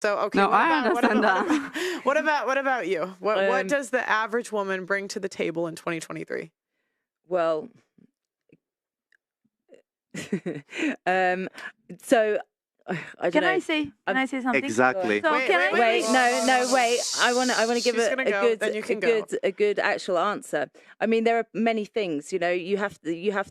So, okay. No, I understand that. What about you? What does the average woman bring to the table in 2023? Well, so I don't Can know. I say something? Exactly. So can I Wait, say- no, wait. I want to give She's a gonna go, then you can go. a good actual answer. I mean, there are many things. You know, you have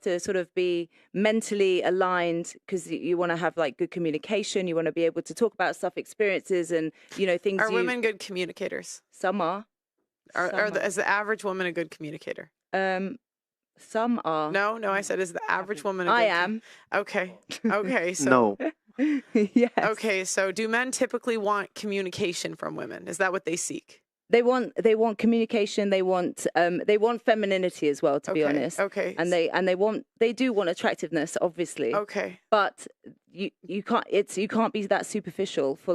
to sort of be mentally aligned because you want to have like good communication. You want to be able to talk about stuff, experiences, and things. Are women good communicators? Some are. Is the average woman a good communicator? Some are. No. I said, is the average woman? I am. Okay. So No. Yes. Okay. So, do men typically want communication from women? Is that what they seek? They want communication. They want femininity as well, to be honest. Okay. And they do want attractiveness, obviously. Okay. But you can't be that superficial for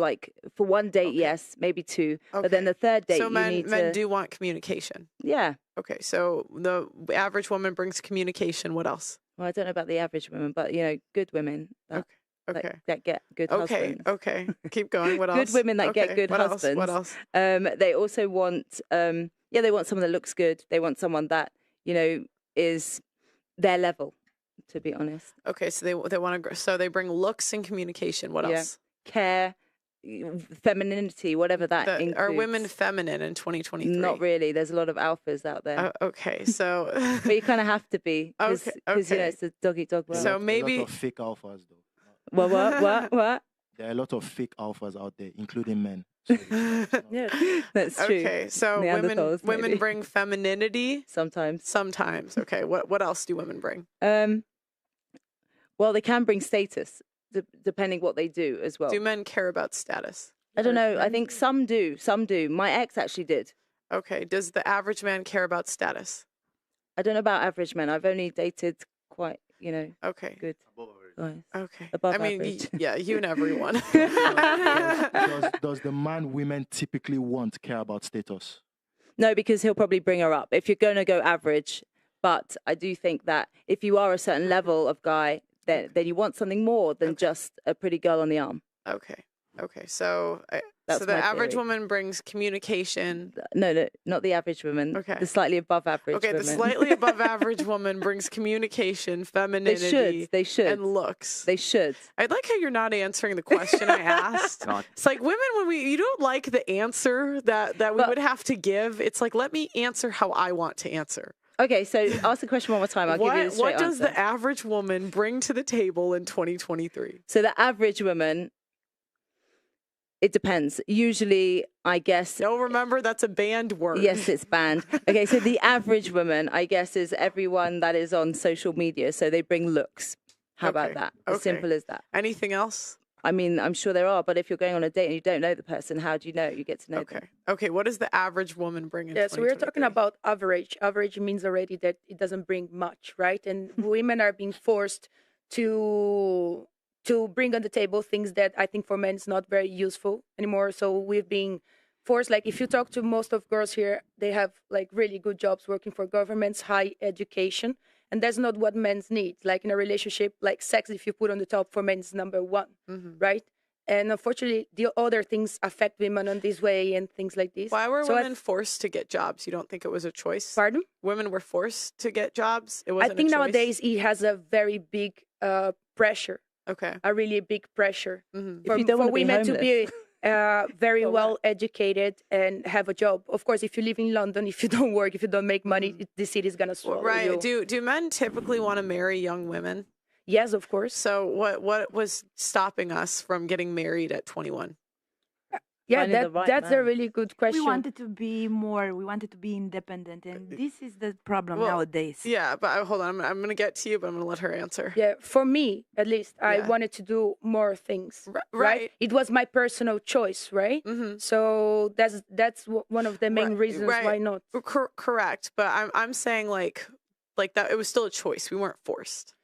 one date, yes, maybe two, but then the third date So you men need do want communication. Yeah. Okay. So the average woman brings communication. What else? Well, I don't know about the average women, but good women. Okay. That get good husbands. Okay. Keep going. What else? Good women that get good husbands. What else? They also want, they want someone that looks good. They want someone that is their level. To be honest. Okay, so they want to grow. So they bring looks and communication. What else? Care, femininity, whatever that includes. Are women feminine in 2023? Not really. There's a lot of alphas out there. Okay, so. But you kind of have to be because it's a dog eat dog world. So maybe a lot of fake alphas though. What? There are a lot of fake alphas out there, including men. Yeah, that's true. Okay, so women bring femininity sometimes. Okay, what else do women bring? Well, they can bring status, depending what they do as well. Do men care about status? I don't know. I think some do. Some do. My ex actually did. Okay. Does the average man care about status? I don't know about average men. I've only dated quite, Okay. good guys. Okay. Above I mean, average. yeah, you and everyone. Does the man women typically want care about status? No, because he'll probably bring her up. If you're going to go average, but I do think that if you are a certain level of guy, then you want something more than just a pretty girl on the arm. Okay. So the my average theory. woman brings communication. No, not the average woman. Okay. The slightly above average Okay, woman. the slightly above average woman brings communication, femininity, They should. and looks. They should. I like how you're not answering the question I asked. It's like women, when you don't like the answer that we would have to give, it's like, let me answer how I want to answer. Okay, so ask the question one more time. I'll give you the straight What does answer. the average woman bring to the table in 2023? So the average woman, it depends. Usually, I guess. No, remember, that's a banned word. Yes, it's banned. Okay, so the average woman, I guess, is everyone that is on social media. So they bring looks. How about that? As simple as that. Anything else? I mean, I'm sure there are, but if you're going on a date and you don't know the person, how do you know? You get to know them. Okay, what does the average woman bring in 2023? So we're talking about average. Average means already that it doesn't bring much, right? And women are being forced to bring on the table things that I think for men is not very useful anymore. So we've been forced, like if you talk to most of girls here, they have like really good jobs working for governments, high education. And that's not what men need. Like in a relationship, like sex, if you put on the top for men is number one, right? And unfortunately, the other things affect women on this way and things like this. Why were women forced to get jobs? You don't think it was a choice? Pardon? Women were forced to get jobs? It wasn't I think a choice? nowadays it has a very big pressure. Okay. A really big pressure If you don't for want to be women to be very So well educated and have a job. Of course, if you live in London, if you don't work, if you don't make money, the city is gonna swallow you. Do men typically want to marry young women? Yes, of course. So what was stopping us from getting married at 21? Yeah, Finding the right that's a man. really good question. We wanted to be independent, and this is the problem nowadays. Yeah, but hold on, I'm going to get to you, but I'm going to let her answer. Yeah, for me, at least, I Yeah. wanted to do more things. Right. It was my personal choice, right? So that's one of the main reasons why not. Correct, but I'm saying like that it was still a choice. We weren't forced.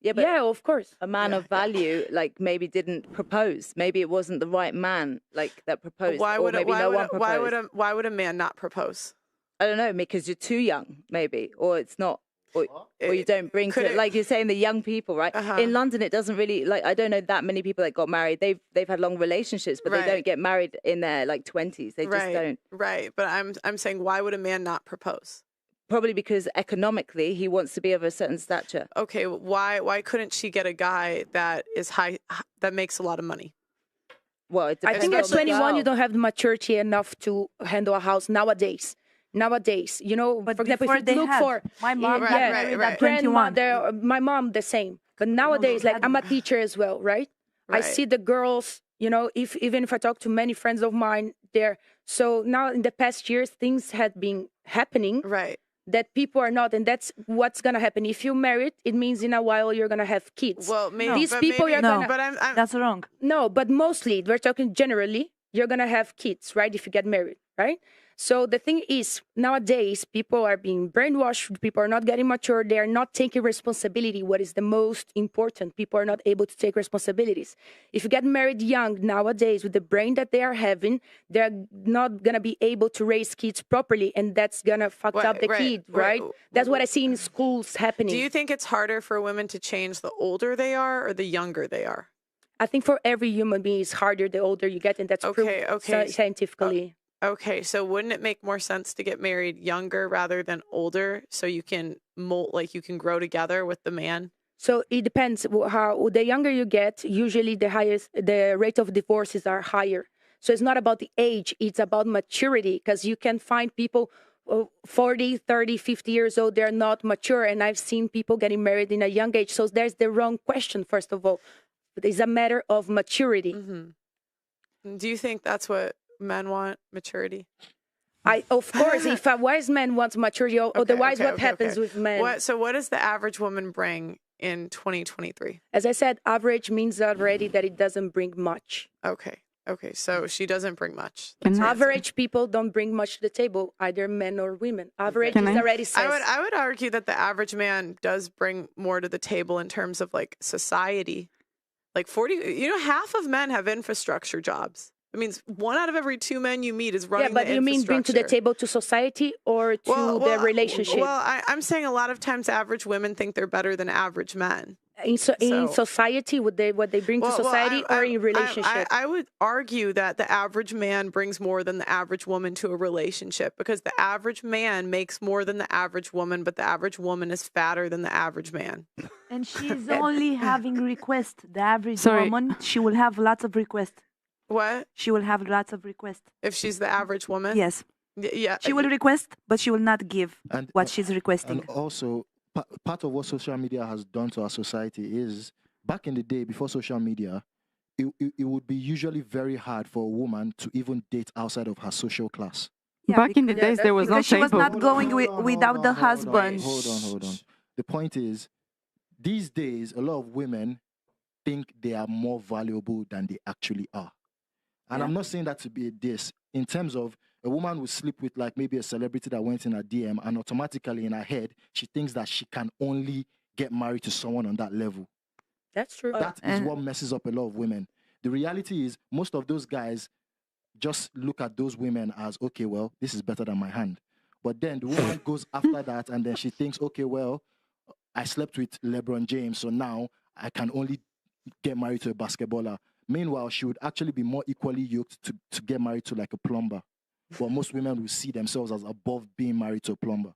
Yeah, but Yeah, of course. a man of value, like maybe didn't propose. Maybe it wasn't the right man, like that proposed. Why would or maybe no one proposed. why would a man not propose? I don't know, because you're too young, maybe, or it's not. or you don't bring to, like you're saying, the young people, right? In London, it doesn't really, like, I don't know that many people that got married. They've had long relationships, but they don't get married in their like 20s. They just don't. Right. But I'm saying, why would a man not propose? Probably because economically he wants to be of a certain stature. Okay, why couldn't she get a guy that is high, that makes a lot of money? Well, it depends. I think at 21 you don't have the maturity enough to handle a house nowadays. You know, But for example, before if you they look had, for my mom got Right, married right. at 21. grandmother, my mom the same. But nowadays, like I'm a teacher as well, right? I see the girls, you know, even if I talk to many friends of mine there. So now in the past years, things had been happening. Right. That people are not, and that's what's gonna happen. If you married, it means in a while you're gonna have kids. Well, maybe These but people maybe, you're No. gonna But I'm That's wrong. no, but mostly we're talking generally. You're gonna have kids, right? If you get married, right? So the thing is, nowadays people are being brainwashed. People are not getting mature. They are not taking responsibility. What is the most important? People are not able to take responsibilities. If you get married young nowadays, with the brain that they are having, they're not gonna be able to raise kids properly, and that's gonna fuck up the kid, right? That's what I see in schools happening. Do you think it's harder for women to change the older they are or the younger they are? I think for every human being, it's harder the older you get, and that's proved scientifically. Okay, so wouldn't it make more sense to get married younger rather than older, so you can mold, like you can grow together with the man? So it depends. How the younger you get, usually the rate of divorces are higher. So it's not about the age; it's about maturity. Because you can find people 40, 30, 50 years old, they're not mature, and I've seen people getting married in a young age. So there's the wrong question. First of all, it's a matter of maturity. Mm-hmm. Do you think that's what men want, maturity? Of course, if a wise man wants maturity, otherwise what happens with men? So what does the average woman bring in 2023? As I said, average means already that it doesn't bring much. Okay, so she doesn't bring much. Average people don't bring much to the table, either men or women. Average is already says. I would argue that the average man does bring more to the table in terms of like society. Like 40, half of men have infrastructure jobs. It means 1 out of every 2 men you meet is running the infrastructure. Yeah, but you mean bring to the table to society or to the relationship? Well, I'm saying a lot of times average women think they're better than average men. In society, what they bring to society or in relationship? I would argue that the average man brings more than the average woman to a relationship, because the average man makes more than the average woman, but the average woman is fatter than the average man. And she's only having requests. The average woman, she will have lots of requests. What? She will have lots of requests. If she's the average woman? Yes. Yeah. She will request, but she will not give what she's requesting. And also, part of what social media has done to our society is, back in the day, before social media, it would be usually very hard for a woman to even date outside of her social class. Yeah, back in the days, there was no she was not going without the husband. Hold on. The point is, these days, a lot of women think they are more valuable than they actually are. And I'm not saying that to be a diss. In terms of, a woman will sleep with like maybe a celebrity that went in her DM, and automatically in her head, she thinks that she can only get married to someone on that level. That's true. That is what messes up a lot of women. The reality is, most of those guys just look at those women as, okay, well, this is better than my hand. But then the woman goes after that, and then she thinks, okay, well, I slept with LeBron James, so now I can only get married to a basketballer. Meanwhile, she would actually be more equally yoked to get married to like a plumber. But most women will see themselves as above being married to a plumber.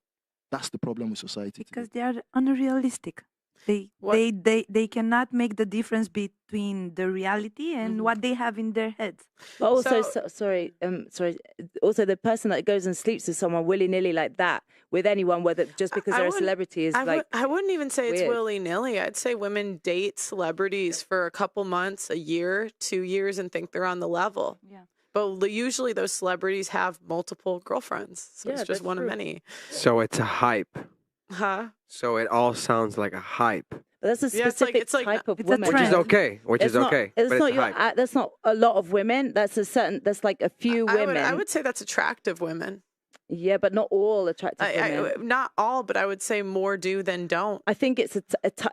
That's the problem with society. Because they are unrealistic. They cannot make the difference between the reality and what they have in their heads. But also, sorry. Also, the person that goes and sleeps with someone willy-nilly like that with anyone, whether just because they're a celebrity, is I wouldn't even say it's weird. willy-nilly. I'd say women date celebrities for a couple months, a year, 2 years, and think they're on the level. Yeah. But usually those celebrities have multiple girlfriends. So it's just one of many. So it's a hype. Huh? So it all sounds like a hype. But that's a Yeah, specific it's like type of it's a woman. Which is trend. okay. Which is okay. It's but not it's a hype. that's not a lot of women. That's like a few women. I would say that's attractive women. Yeah, but not all attractive women. Not all, but I would say more do than don't. I think it's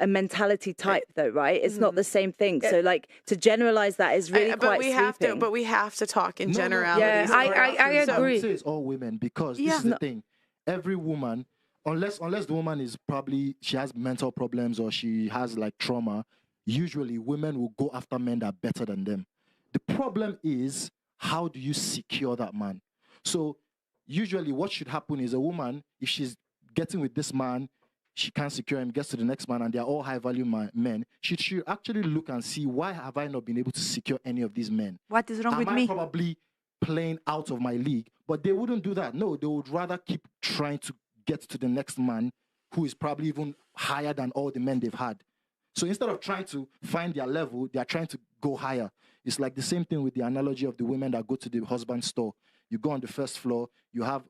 a mentality type, though, right? It's not the same thing. So, like, to generalize that is really quite sweeping. But we have to talk in generalities. Yeah, I agree. I would say it's all women, because this is the thing. Every woman unless the woman is probably, she has mental problems or she has like trauma, usually women will go after men that are better than them. The problem is, how do you secure that man? So usually what should happen is, a woman, if she's getting with this man, she can't secure him, gets to the next man, and they're all high value men, she should actually look and see, why have I not been able to secure any of these men? What is wrong with me? Am I probably playing out of my league? But they wouldn't do that. No, they would rather keep trying to get to the next man who is probably even higher than all the men they've had. So instead of trying to find their level, they are trying to go higher. It's like the same thing with the analogy of the women that go to the husband's store. You go on the first floor, you have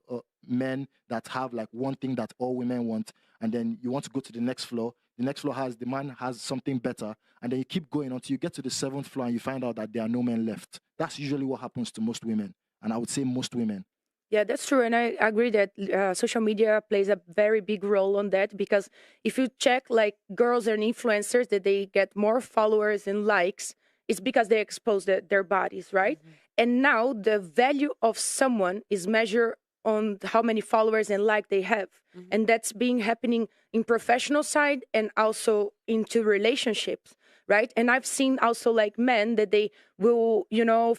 men that have like one thing that all women want, and then you want to go to the next floor. The next floor the man has something better, and then you keep going until you get to the 7th floor and you find out that there are no men left. That's usually what happens to most women, and I would say most women. Yeah, that's true. And I agree that social media plays a very big role on that, because if you check like girls and influencers, that they get more followers and likes, it's because they expose their bodies, right? Mm-hmm. And now the value of someone is measured on how many followers and like they have. Mm-hmm. And that's happening in professional side and also into relationships, right? And I've seen also like men that they will,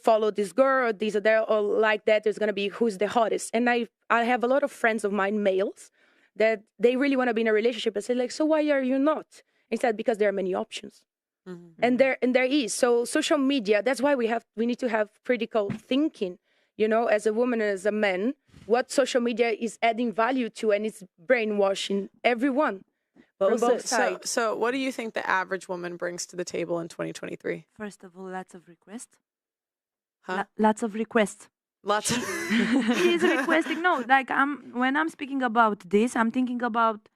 follow this girl or this or that, or like that. There's going to be who's the hottest. And I have a lot of friends of mine, males, that they really want to be in a relationship. I say like, so why are you not? Instead, because there are many options. Mm-hmm. And there is. So social media, that's why we need to have critical thinking, as a woman and as a man, what social media is adding value to, and it's brainwashing everyone. So what do you think the average woman brings to the table in 2023? First of all, lots of requests. Huh? Lots of requests. Lots of It is requesting. No, like when I'm speaking about this, I'm thinking about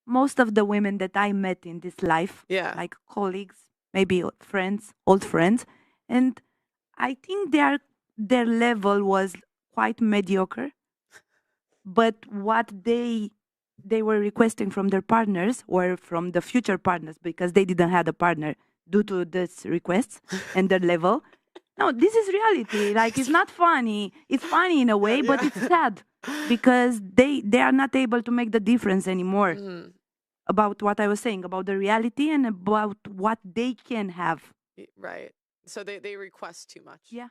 most of the women that I met in this life. Yeah. Like colleagues, maybe friends, old friends. And I think their level was quite mediocre. But what they were requesting from their partners or from the future partners, because they didn't have a partner due to this requests and their level. No, this is reality. Like, it's not funny. It's funny in a way, but it's sad because they are not able to make the difference anymore about what I was saying, about the reality and about what they can have. Right. So they request too much. Yeah.